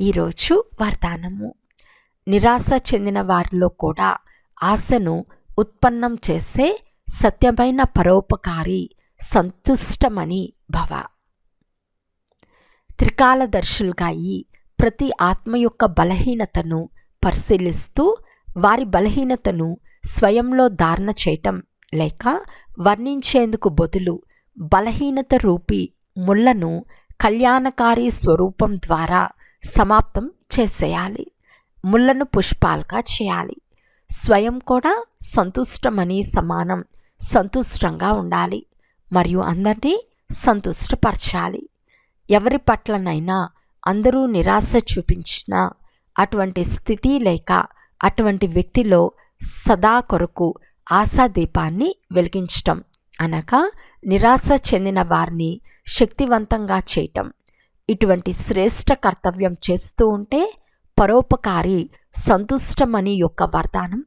ఈరోజు వరదానము. నిరాశ చెందిన వారిలో కూడా ఆశను ఉత్పన్నం చేసే సత్యమైన పరోపకారి సంతుష్టమని భవ. త్రికాలదర్శులుగా అయి ప్రతి ఆత్మ యొక్క బలహీనతను పరిశీలిస్తూ వారి బలహీనతను స్వయంలో ధారణ చేయటం లేక వర్ణించేందుకు బదులు బలహీనత రూపి ముళ్లను కళ్యాణకారి స్వరూపం ద్వారా సమాప్తం చేసేయాలి. ముళ్లను పుష్పాలుగా చేయాలి. స్వయం కూడా సంతుష్టమని సమానం సంతుష్టంగా ఉండాలి మరియు అందరినీ సంతుష్టపరచాలి. ఎవరి పట్లనైనా అందరూ నిరాశ చూపించినా అటువంటి స్థితి లేక అటువంటి వ్యక్తిలో సదా కొరకు ఆశాదీపాన్ని వెలిగించటం అనగా నిరాశ చెందిన వారిని శక్తివంతంగా చేయటం. ఇటువంటి శ్రేష్ఠ కర్తవ్యం చేస్తూ ఉంటే పరోపకారి సంతుష్టమని యొక్క వరదానం